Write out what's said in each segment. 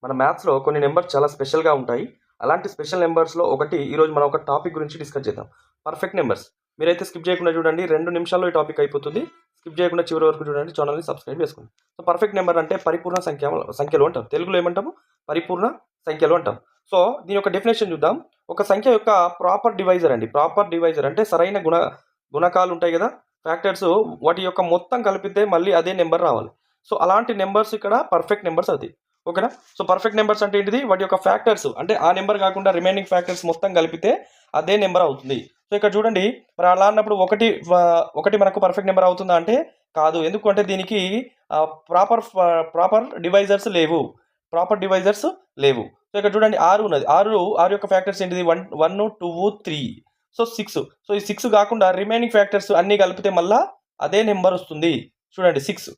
మన మ్యాథ్స్లో కొన్ని నెంబర్స్ చాలా స్పెషల్గా ఉంటాయి. అలాంటి స్పెషల్ నెంబర్స్లో ఒకటి ఈరోజు మనం ఒక టాపిక్ గురించి డిస్కస్ చేద్దాం. Perfect numbers. మీరైతే స్కిప్ చేయకుండా చూడండి, 2 నిమిషాల్లో ఈ టాపిక్ అయిపోతుంది. స్కిప్ చేయకుండా చివరి వరకు చూడండి, ఛానల్ని సబ్స్క్రైబ్ చేసుకోండి. సో పర్ఫెక్ట్ నెంబర్ అంటే పరిపూర్ణ సంఖ్యలు అంటాం. తెలుగులో ఏమంటాము? పరిపూర్ణ సంఖ్యలు అంటాం. సో దీని యొక్క డెఫినేషన్ చూద్దాం. ఒక సంఖ్య యొక్క ప్రాపర్ డివైజర్ అండి. ప్రాపర్ డివైజర్ అంటే సరైన గుణకాలు ఉంటాయి కదా, ఫ్యాక్టర్స్, వాటి యొక్క మొత్తం కలిపితే మళ్ళీ అదే నెంబర్ రావాలి. సో అలాంటి నెంబర్స్ ఇక్కడ పర్ఫెక్ట్ నెంబర్స్ అది. ఓకేనా? సో పర్ఫెక్ట్ నెంబర్స్ అంటే ఏంటిది? వాటి యొక్క ఫ్యాక్టర్స్ అంటే ఆ నెంబర్ కాకుండా రిమైనింగ్ ఫ్యాక్టర్స్ మొత్తం కలిపితే అదే నెంబర్ అవుతుంది. సో ఇక్కడ చూడండి, మరి అలా అన్నప్పుడు ఒకటి మనకు పర్ఫెక్ట్ నెంబర్ అవుతుందా అంటే కాదు. ఎందుకు అంటే దీనికి ప్రాపర్ డివైజర్స్ లేవు. సో ఇక్కడ చూడండి, 6 ఉన్నది. 6 యొక్క ఫ్యాక్టర్స్ ఏంటిది? 1 2 3. సో 6. సో ఈ 6 కాకుండా రిమైనింగ్ ఫ్యాక్టర్స్ అన్నీ కలిపితే మళ్ళీ అదే నెంబర్ వస్తుంది. చూడండి 6.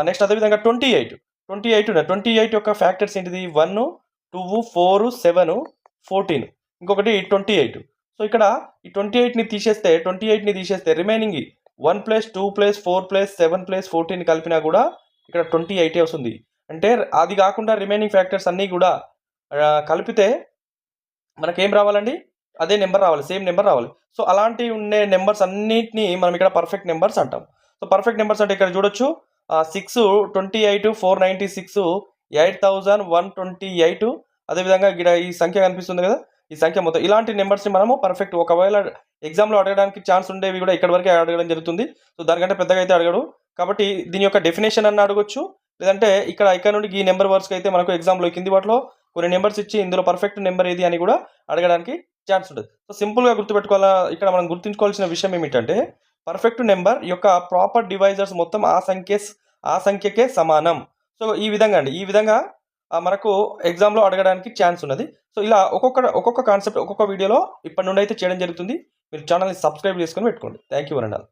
నెక్స్ట్ అదేవిధంగా 28 ఉన్నది. 28 యొక్క ఫ్యాక్టర్స్ ఏంటిది? 1 2 4 7 14. ఇంకొకటి 28. సో ఇక్కడ ఈ 28ని తీసేస్తే రిమైనింగ్ 1 + 2 + 4 + 7 + 14 కలిపినా కూడా ఇక్కడ 28 వస్తుంది. అంటే అది కాకుండా రిమైనింగ్ ఫ్యాక్టర్స్ అన్నీ కూడా కలిపితే మనకేం రావాలండి? అదే నెంబర్ రావాలి, సేమ్ నెంబర్ రావాలి. సో అలాంటి ఉండే నెంబర్స్ అన్నిటినీ మనం ఇక్కడ పర్ఫెక్ట్ నెంబర్స్ అంటాం. సో పర్ఫెక్ట్ నెంబర్స్ అంటే ఇక్కడ చూడొచ్చు, 6 28 496 8128. అదేవిధంగా ఇక్కడ ఈ సంఖ్య కనిపిస్తుంది కదా, ఈ సంఖ్య మొత్తం ఇలాంటి నెంబర్స్ని మనము పర్ఫెక్ట్, ఒకవేళ ఎగ్జామ్లో అడగడానికి ఛాన్స్ ఉండేవి కూడా ఇక్కడ వరకే అడగడం జరుగుతుంది. సో దానికంటే పెద్దగా అయితే అడగడు. కాబట్టి దీని యొక్క డెఫినేషన్ అన్న అడగొచ్చు, లేదంటే ఇక్కడ నుండి ఈ నెంబర్ వర్డ్స్కి అయితే మనకు ఎగ్జామ్లో కింది వాటిలో కొన్ని నెంబర్స్ ఇచ్చి ఇందులో పర్ఫెక్ట్ నెంబర్ ఏది అని కూడా అడగడానికి ఛాన్స్ ఉంటుంది. సో సింపుల్గా గుర్తుపెట్టుకోవాలా, ఇక్కడ మనం గుర్తుంచుకోవాల్సిన విషయం ఏమిటంటే పర్ఫెక్ట్ నెంబర్ యొక్క ప్రాపర్ డివైజర్స్ మొత్తం ఆ సంఖ్యకే సమానం. సో ఈ విధంగా మనకు ఎగ్జామ్లో అడగడానికి ఛాన్స్ ఉన్నది. సో ఇలా ఒక్కొక్క కాన్సెప్ట్ ఒక్కొక్క వీడియోలో ఇప్పటి నుండి అయితే చేయడం జరుగుతుంది. మీరు ఛానల్ని సబ్స్క్రైబ్ చేసుకొని పెట్టుకోండి. Thank you వరండాల్.